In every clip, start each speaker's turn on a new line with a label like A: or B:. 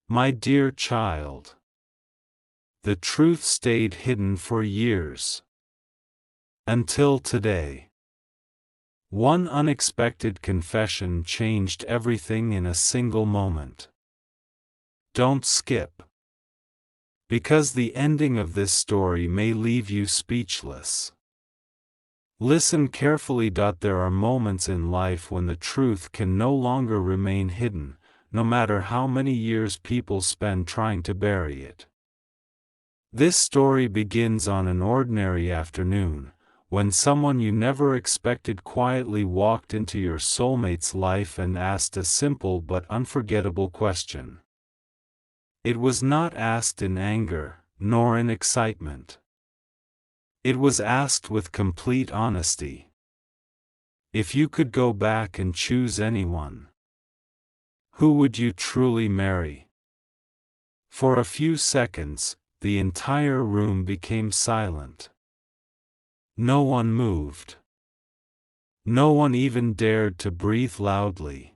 A: My dear child, the truth stayed hidden for years. Until today. One unexpected confession changed everything in a single moment. Don't skip. Because the ending of this story may leave you speechless. Listen carefully. There are moments in life when the truth can no longer remain hidden, no matter how many years people spend trying to bury it. This story begins on an ordinary afternoon, when someone you never expected quietly walked into your soulmate's life and asked a simple but unforgettable question. It was not asked in anger, nor in excitement. It was asked with complete honesty. If you could go back and choose anyone, who would you truly marry? For a few seconds, the entire room became silent. No one moved. No one even dared to breathe loudly.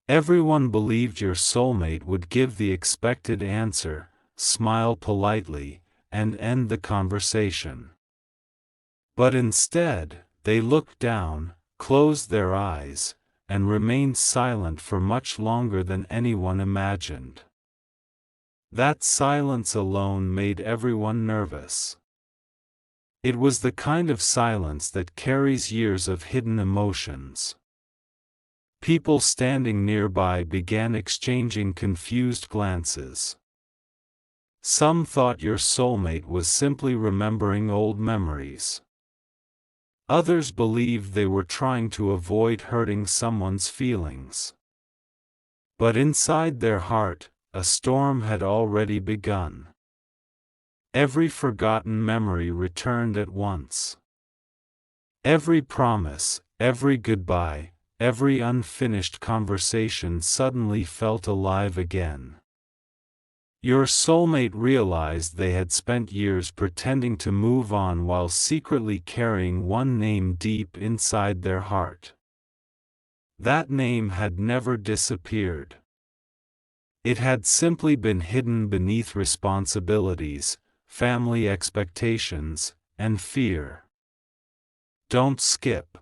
A: Everyone believed your soulmate would give the expected answer, smile politely, and end the conversation. But instead, they looked down, closed their eyes, and remained silent for much longer than anyone imagined. That silence alone made everyone nervous. It was the kind of silence that carries years of hidden emotions. People standing nearby began exchanging confused glances. Some thought your soulmate was simply remembering old memories. Others believed they were trying to avoid hurting someone's feelings. But inside their heart, a storm had already begun. Every forgotten memory returned at once. Every promise, every goodbye, every unfinished conversation suddenly felt alive again. Your soulmate realized they had spent years pretending to move on while secretly carrying one name deep inside their heart. That name had never disappeared. It had simply been hidden beneath responsibilities, family expectations, and fear. Don't skip.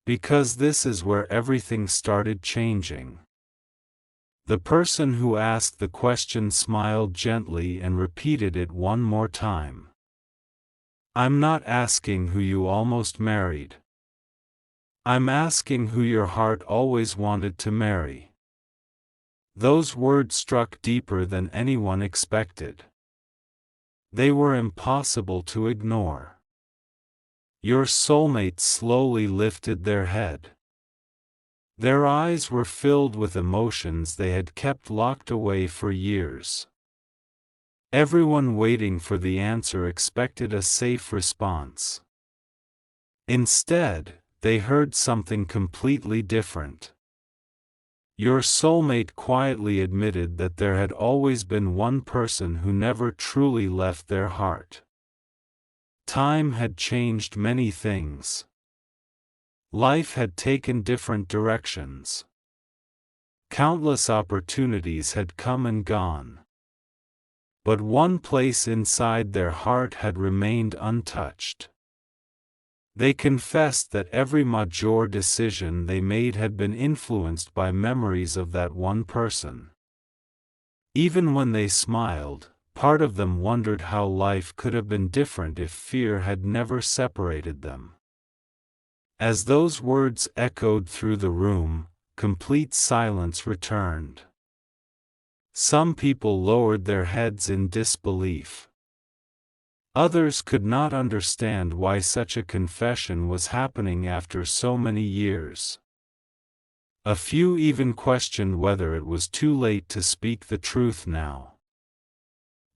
A: Because this is where everything started changing. The person who asked the question smiled gently and repeated it one more time. I'm not asking who you almost married. I'm asking who your heart always wanted to marry. Those words struck deeper than anyone expected. They were impossible to ignore. Your soulmate slowly lifted their head. Their eyes were filled with emotions they had kept locked away for years. Everyone waiting for the answer expected a safe response. Instead, they heard something completely different. Your soulmate quietly admitted that there had always been one person who never truly left their heart. Time had changed many things. Life had taken different directions. Countless opportunities had come and gone. But one place inside their heart had remained untouched. They confessed that every major decision they made had been influenced by memories of that one person. Even when they smiled, part of them wondered how life could have been different if fear had never separated them. As those words echoed through the room, complete silence returned. Some people lowered their heads in disbelief. Others could not understand why such a confession was happening after so many years. A few even questioned whether it was too late to speak the truth now.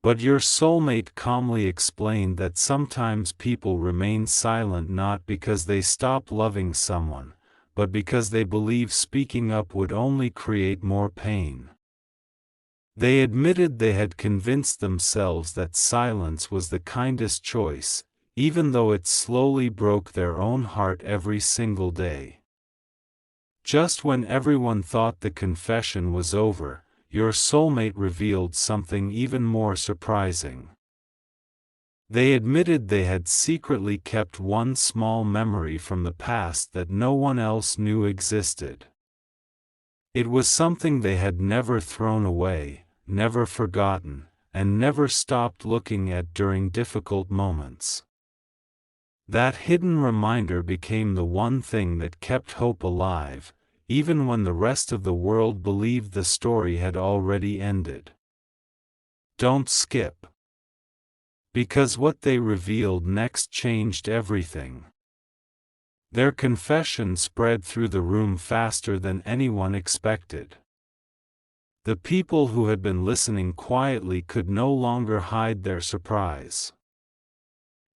A: But your soulmate calmly explained that sometimes people remain silent not because they stop loving someone, but because they believe speaking up would only create more pain. They admitted they had convinced themselves that silence was the kindest choice, even though it slowly broke their own heart every single day. Just when everyone thought the confession was over, your soulmate revealed something even more surprising. They admitted they had secretly kept one small memory from the past that no one else knew existed. It was something they had never thrown away, never forgotten, and never stopped looking at during difficult moments. That hidden reminder became the one thing that kept hope alive, even when the rest of the world believed the story had already ended. Don't skip. Because what they revealed next changed everything. Their confession spread through the room faster than anyone expected. The people who had been listening quietly could no longer hide their surprise.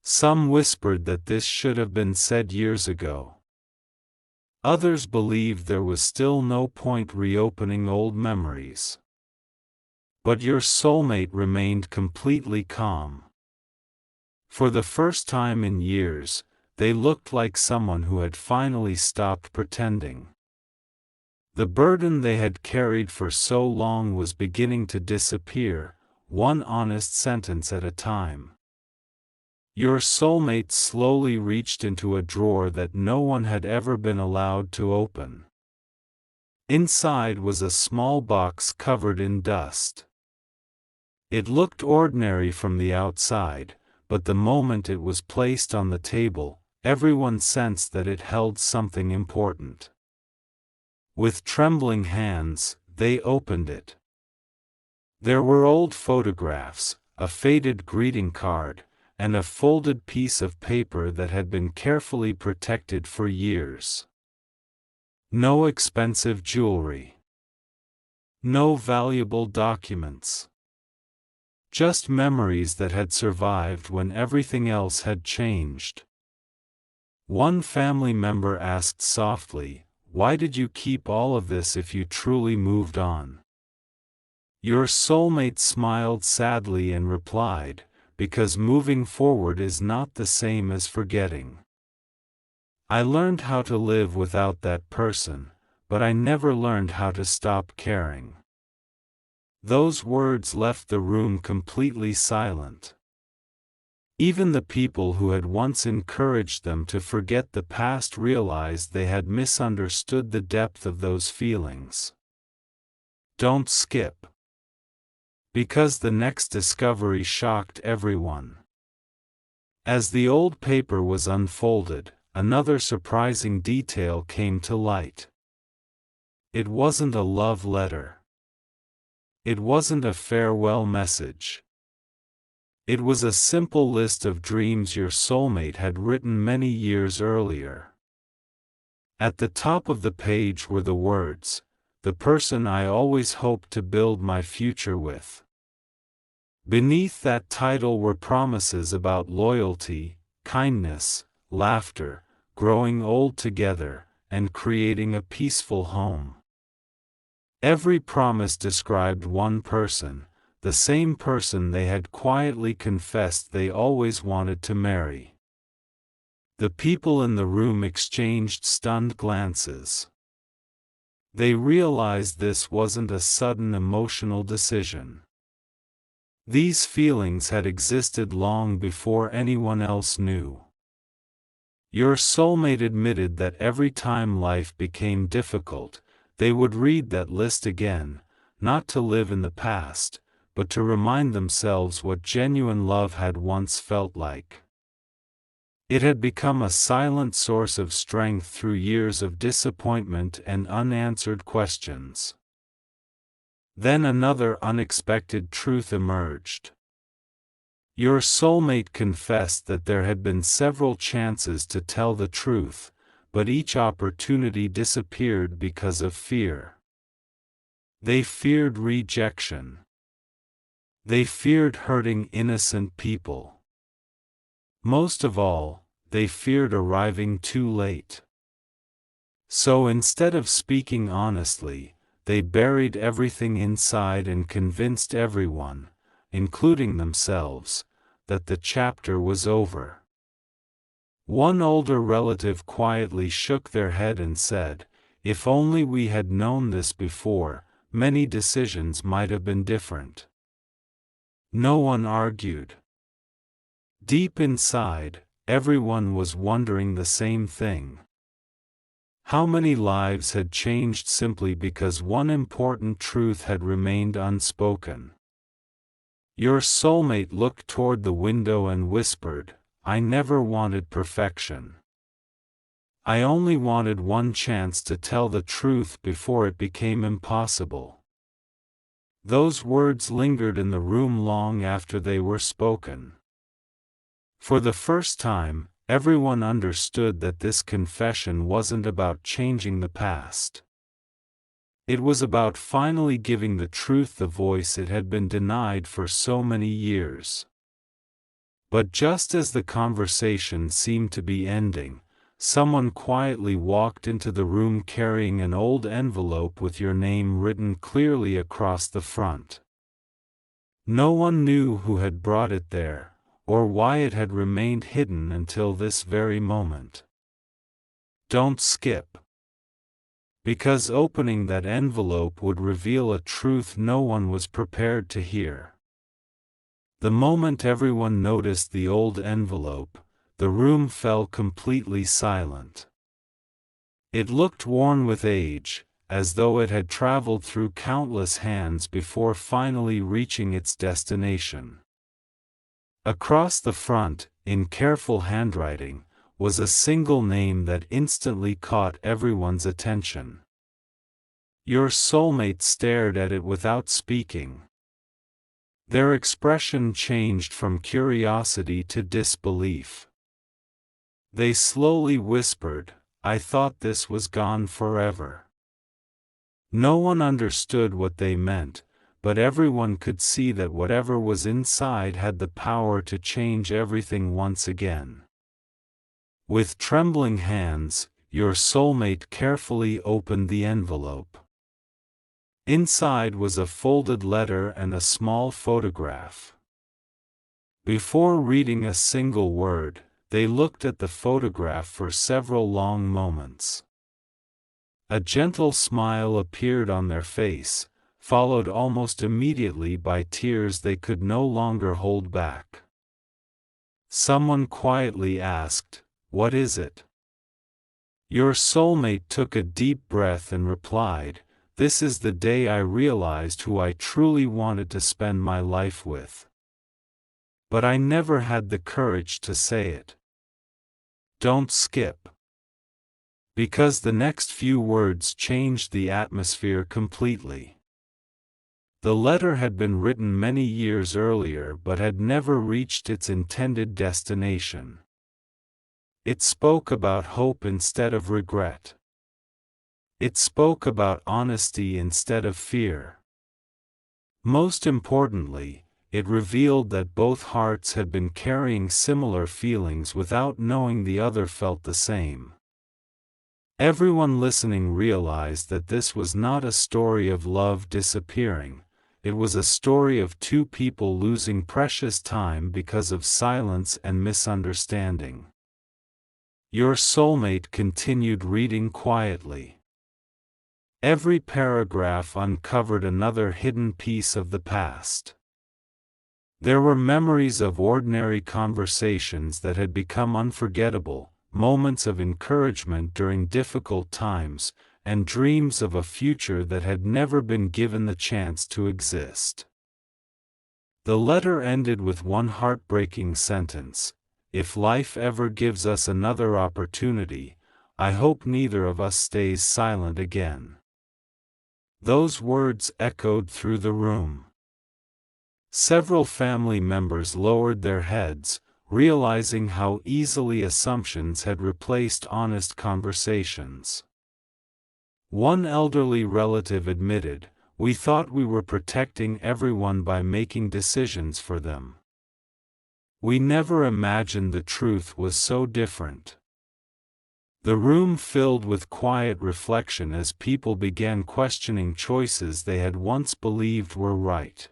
A: Some whispered that this should have been said years ago. Others believed there was still no point reopening old memories. But your soulmate remained completely calm. For the first time in years, they looked like someone who had finally stopped pretending. The burden they had carried for so long was beginning to disappear, one honest sentence at a time. Your soulmate slowly reached into a drawer that no one had ever been allowed to open. Inside was a small box covered in dust. It looked ordinary from the outside, but the moment it was placed on the table, everyone sensed that it held something important. With trembling hands, they opened it. There were old photographs, a faded greeting card, and a folded piece of paper that had been carefully protected for years. No expensive jewelry. No valuable documents. Just memories that had survived when everything else had changed. One family member asked softly, "Why did you keep all of this if you truly moved on?" Your soulmate smiled sadly and replied, "Because moving forward is not the same as forgetting. I learned how to live without that person, but I never learned how to stop caring." Those words left the room completely silent. Even the people who had once encouraged them to forget the past realized they had misunderstood the depth of those feelings. Don't skip. Because the next discovery shocked everyone. As the old paper was unfolded, another surprising detail came to light. It wasn't a love letter. It wasn't a farewell message. It was a simple list of dreams your soulmate had written many years earlier. At the top of the page were the words, "The person I always hoped to build my future with." Beneath that title were promises about loyalty, kindness, laughter, growing old together, and creating a peaceful home. Every promise described one person, the same person they had quietly confessed they always wanted to marry. The people in the room exchanged stunned glances. They realized this wasn't a sudden emotional decision. These feelings had existed long before anyone else knew. Your soulmate admitted that every time life became difficult, they would read that list again, not to live in the past, but to remind themselves what genuine love had once felt like. It had become a silent source of strength through years of disappointment and unanswered questions. Then another unexpected truth emerged. Your soulmate confessed that there had been several chances to tell the truth, but each opportunity disappeared because of fear. They feared rejection. They feared hurting innocent people. Most of all, they feared arriving too late. So instead of speaking honestly, they buried everything inside and convinced everyone, including themselves, that the chapter was over. One older relative quietly shook their head and said, "If only we had known this before, many decisions might have been different. No one argued. Deep inside, everyone was wondering the same thing. How many lives had changed simply because one important truth had remained unspoken? Your soulmate looked toward the window and whispered, "I never wanted perfection. I only wanted one chance to tell the truth before it became impossible." Those words lingered in the room long after they were spoken. For the first time, everyone understood that this confession wasn't about changing the past. It was about finally giving the truth the voice it had been denied for so many years. But just as the conversation seemed to be ending, someone quietly walked into the room carrying an old envelope with your name written clearly across the front. No one knew who had brought it there, or why it had remained hidden until this very moment. Don't skip. Because opening that envelope would reveal a truth no one was prepared to hear. The moment everyone noticed the old envelope, the room fell completely silent. It looked worn with age, as though it had traveled through countless hands before finally reaching its destination. Across the front, in careful handwriting, was a single name that instantly caught everyone's attention. Your soulmate stared at it without speaking. Their expression changed from curiosity to disbelief. They slowly whispered, "I thought this was gone forever." No one understood what they meant, but everyone could see that whatever was inside had the power to change everything once again. With trembling hands, your soulmate carefully opened the envelope. Inside was a folded letter and a small photograph. Before reading a single word, they looked at the photograph for several long moments. A gentle smile appeared on their face, followed almost immediately by tears they could no longer hold back. Someone quietly asked, "What is it?" Your soulmate took a deep breath and replied, "This is the day I realized who I truly wanted to spend my life with. But I never had the courage to say it." Don't skip. Because the next few words changed the atmosphere completely. The letter had been written many years earlier but had never reached its intended destination. It spoke about hope instead of regret. It spoke about honesty instead of fear. Most importantly, it revealed that both hearts had been carrying similar feelings without knowing the other felt the same. Everyone listening realized that this was not a story of love disappearing. It was a story of two people losing precious time because of silence and misunderstanding. Your soulmate continued reading quietly. Every paragraph uncovered another hidden piece of the past. There were memories of ordinary conversations that had become unforgettable, moments of encouragement during difficult times, and dreams of a future that had never been given the chance to exist. The letter ended with one heartbreaking sentence: "If life ever gives us another opportunity, I hope neither of us stays silent again." Those words echoed through the room. Several family members lowered their heads, realizing how easily assumptions had replaced honest conversations. One elderly relative admitted, "We thought we were protecting everyone by making decisions for them. We never imagined the truth was so different." The room filled with quiet reflection as people began questioning choices they had once believed were right.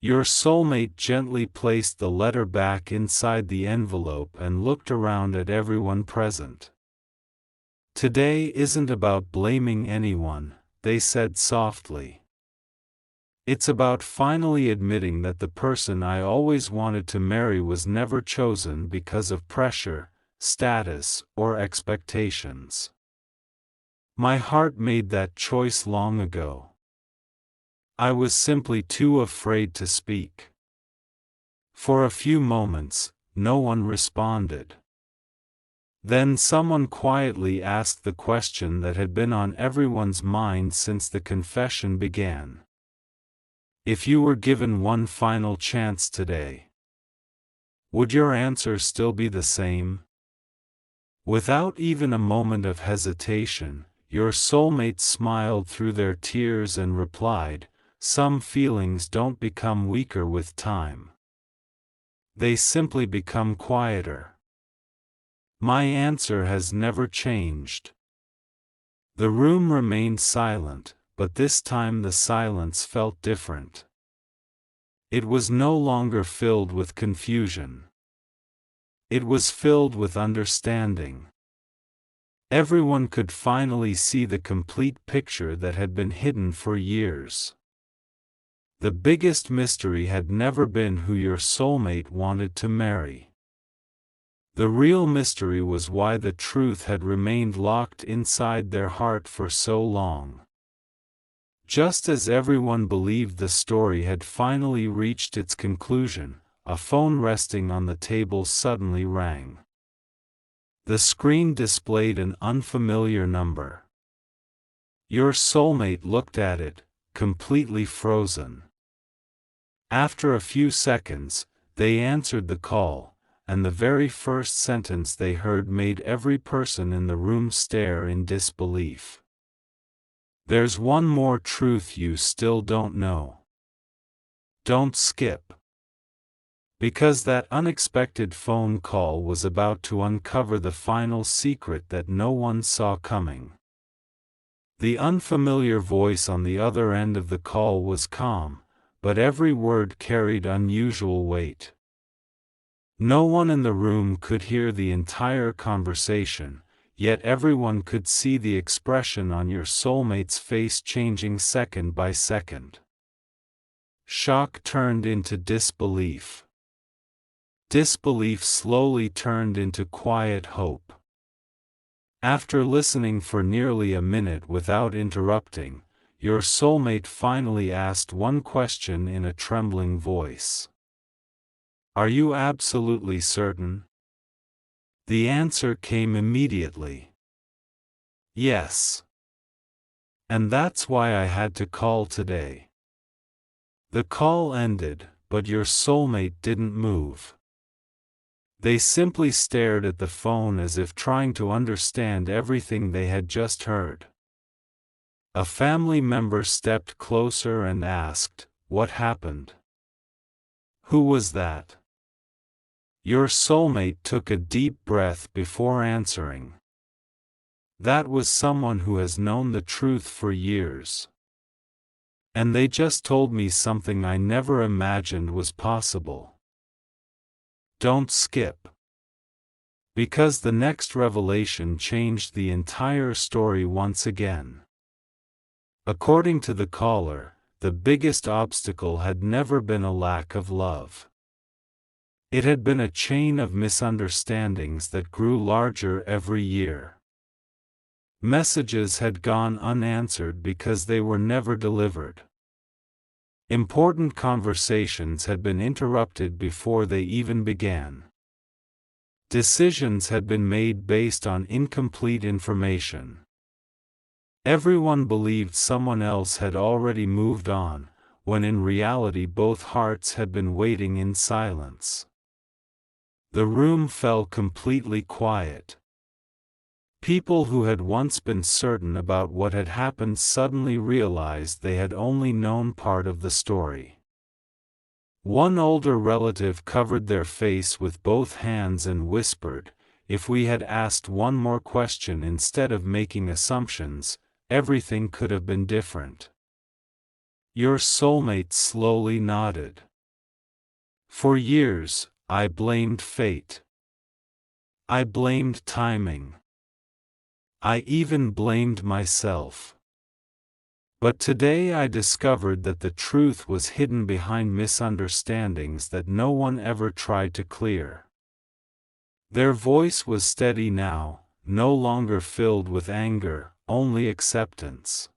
A: Your soulmate gently placed the letter back inside the envelope and looked around at everyone present. "Today isn't about blaming anyone, they said softly. It's about finally admitting that the person I always wanted to marry was never chosen because of pressure, status, or expectations. My heart made that choice long ago. I was simply too afraid to speak. For a few moments, no one responded. Then someone quietly asked the question that had been on everyone's mind since the confession began. If you were given one final chance today, would your answer still be the same? Without even a moment of hesitation, your soulmate smiled through their tears and replied, "Some feelings don't become weaker with time. They simply become quieter." My answer has never changed. The room remained silent, but this time the silence felt different. It was no longer filled with confusion. It was filled with understanding. Everyone could finally see the complete picture that had been hidden for years. The biggest mystery had never been who your soulmate wanted to marry. The real mystery was why the truth had remained locked inside their heart for so long. Just as everyone believed the story had finally reached its conclusion, a phone resting on the table suddenly rang. The screen displayed an unfamiliar number. Your soulmate looked at it, completely frozen. After a few seconds, they answered the call, and the very first sentence they heard made every person in the room stare in disbelief. "There's one more truth you still don't know. Don't skip." Because that unexpected phone call was about to uncover the final secret that no one saw coming. The unfamiliar voice on the other end of the call was calm, but every word carried unusual weight. No one in the room could hear the entire conversation, yet everyone could see the expression on your soulmate's face changing second by second. Shock turned into disbelief. Disbelief slowly turned into quiet hope. After listening for nearly a minute without interrupting, your soulmate finally asked one question in a trembling voice. "Are you absolutely certain?" The answer came immediately. "Yes. And that's why I had to call today." The call ended, but your soulmate didn't move. They simply stared at the phone as if trying to understand everything they had just heard. A family member stepped closer and asked, "What happened? Who was that?" Your soulmate took a deep breath before answering. "That was someone who has known the truth for years. And they just told me something I never imagined was possible." Don't skip. Because the next revelation changed the entire story once again. According to the caller, the biggest obstacle had never been a lack of love. It had been a chain of misunderstandings that grew larger every year. Messages had gone unanswered because they were never delivered. Important conversations had been interrupted before they even began. Decisions had been made based on incomplete information. Everyone believed someone else had already moved on, when in reality both hearts had been waiting in silence. The room fell completely quiet. People who had once been certain about what had happened suddenly realized they had only known part of the story. One older relative covered their face with both hands and whispered, "If we had asked one more question instead of making assumptions, everything could have been different." Your soulmate slowly nodded. "For years, I blamed fate. I blamed timing. I even blamed myself. But today I discovered that the truth was hidden behind misunderstandings that no one ever tried to clear. Their voice was steady now, no longer filled with anger, only acceptance.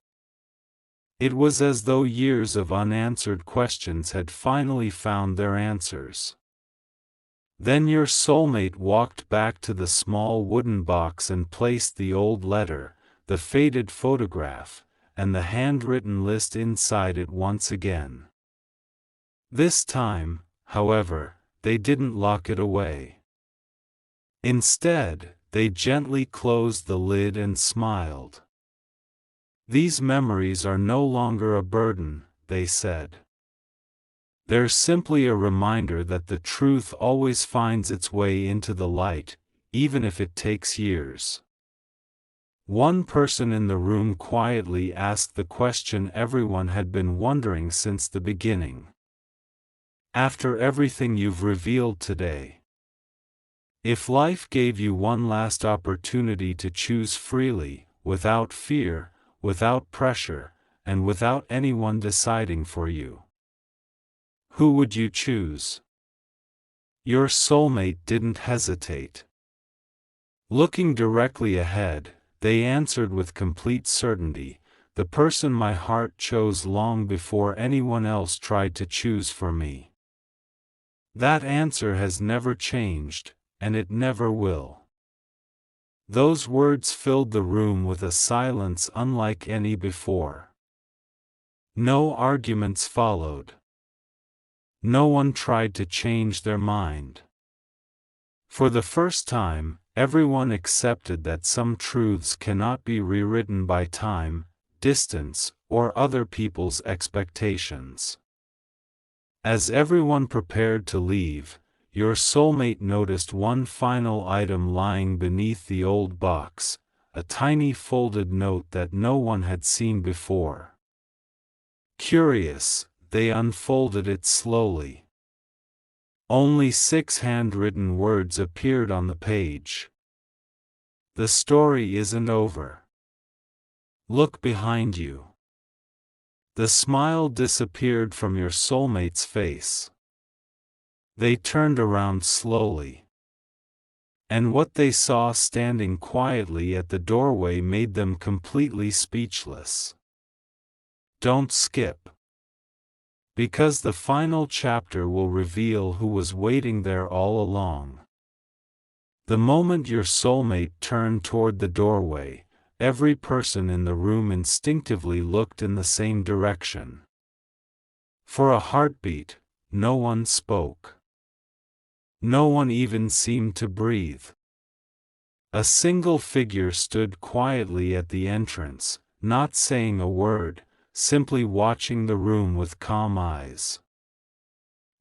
A: It was as though years of unanswered questions had finally found their answers. Then your soulmate walked back to the small wooden box and placed the old letter, the faded photograph, and the handwritten list inside it once again. This time, however, they didn't lock it away. Instead, they gently closed the lid and smiled. "These memories are no longer a burden," they said. "They're simply a reminder that the truth always finds its way into the light, even if it takes years." One person in the room quietly asked the question everyone had been wondering since the beginning. "After everything you've revealed today, if life gave you one last opportunity to choose freely, without fear, without pressure, and without anyone deciding for you, who would you choose?" Your soulmate didn't hesitate. Looking directly ahead, they answered with complete certainty, "The person my heart chose long before anyone else tried to choose for me." That answer has never changed, and it never will. Those words filled the room with a silence unlike any before. No arguments followed. No one tried to change their mind. For the first time, everyone accepted that some truths cannot be rewritten by time, distance, or other people's expectations. As everyone prepared to leave, your soulmate noticed one final item lying beneath the old box, a tiny folded note that no one had seen before. Curious, they unfolded it slowly. Only 6 handwritten words appeared on the page. "The story isn't over. Look behind you." The smile disappeared from your soulmate's face. They turned around slowly. And what they saw standing quietly at the doorway made them completely speechless. Don't skip. Because the final chapter will reveal who was waiting there all along. The moment your soulmate turned toward the doorway, every person in the room instinctively looked in the same direction. For a heartbeat, no one spoke. No one even seemed to breathe. A single figure stood quietly at the entrance, not saying a word, simply watching the room with calm eyes.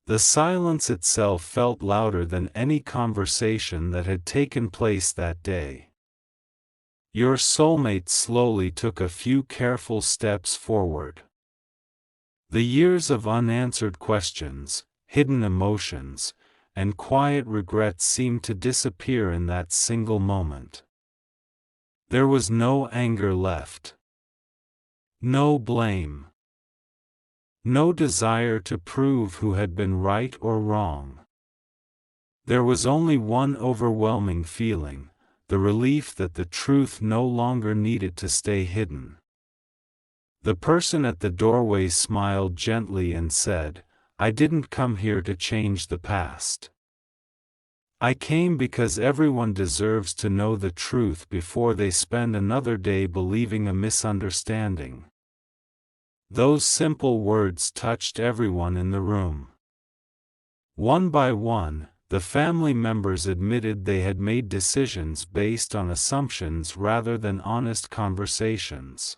A: The silence itself felt louder than any conversation that had taken place that day. Your soulmate slowly took a few careful steps forward. The years of unanswered questions, hidden emotions, and quiet regret seemed to disappear in that single moment. There was no anger left. No blame. No desire to prove who had been right or wrong. There was only one overwhelming feeling, the relief that the truth no longer needed to stay hidden. The person at the doorway smiled gently and said, "I didn't come here to change the past. I came because everyone deserves to know the truth before they spend another day believing a misunderstanding." Those simple words touched everyone in the room. One by one, the family members admitted they had made decisions based on assumptions rather than honest conversations.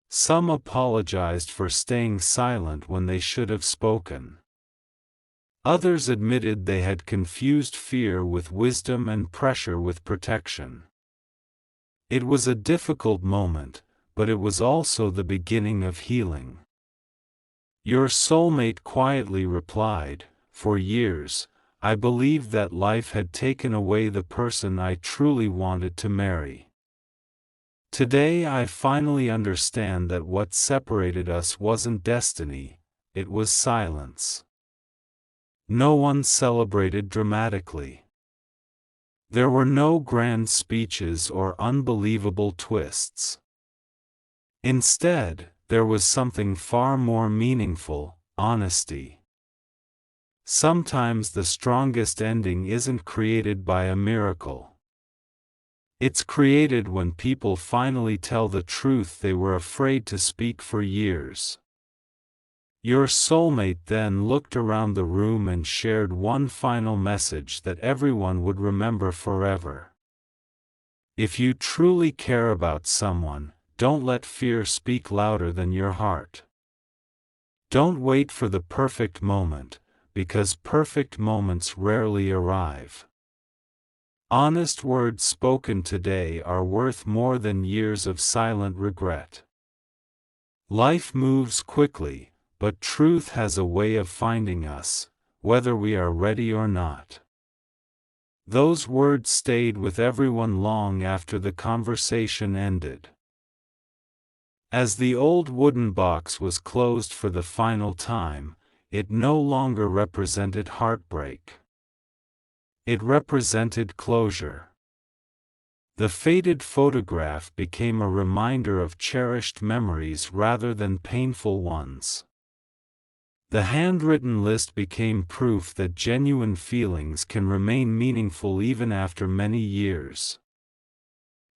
A: Some apologized for staying silent when they should have spoken. Others admitted they had confused fear with wisdom and pressure with protection. It was a difficult moment, but it was also the beginning of healing. Your soulmate quietly replied, "For years, I believed that life had taken away the person I truly wanted to marry. Today I finally understand that what separated us wasn't destiny, it was silence. No one celebrated dramatically. There were no grand speeches or unbelievable twists. Instead, there was something far more meaningful: honesty. Sometimes the strongest ending isn't created by a miracle. It's created when people finally tell the truth they were afraid to speak for years. Your soulmate then looked around the room and shared one final message that everyone would remember forever. If you truly care about someone, don't let fear speak louder than your heart. Don't wait for the perfect moment, because perfect moments rarely arrive. Honest words spoken today are worth more than years of silent regret. Life moves quickly, but truth has a way of finding us, whether we are ready or not. Those words stayed with everyone long after the conversation ended. As the old wooden box was closed for the final time, it no longer represented heartbreak. It represented closure. The faded photograph became a reminder of cherished memories rather than painful ones. The handwritten list became proof that genuine feelings can remain meaningful even after many years.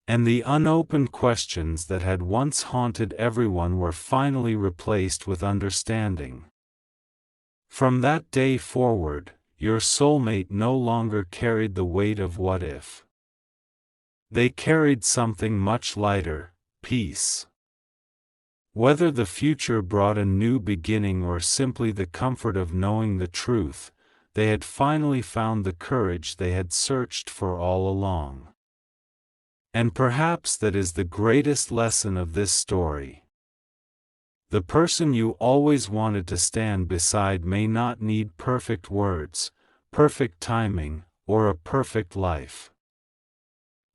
A: And the unopened questions that had once haunted everyone were finally replaced with understanding. From that day forward, your soulmate no longer carried the weight of what if. They carried something much lighter: peace. Whether the future brought a new beginning or simply the comfort of knowing the truth, they had finally found the courage they had searched for all along. And perhaps that is the greatest lesson of this story. The person you always wanted to stand beside may not need perfect words, perfect timing, or a perfect life.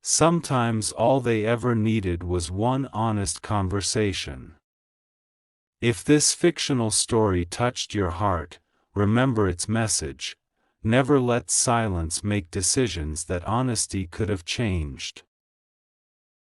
A: Sometimes all they ever needed was one honest conversation. If this fictional story touched your heart, remember its message: never let silence make decisions that honesty could have changed.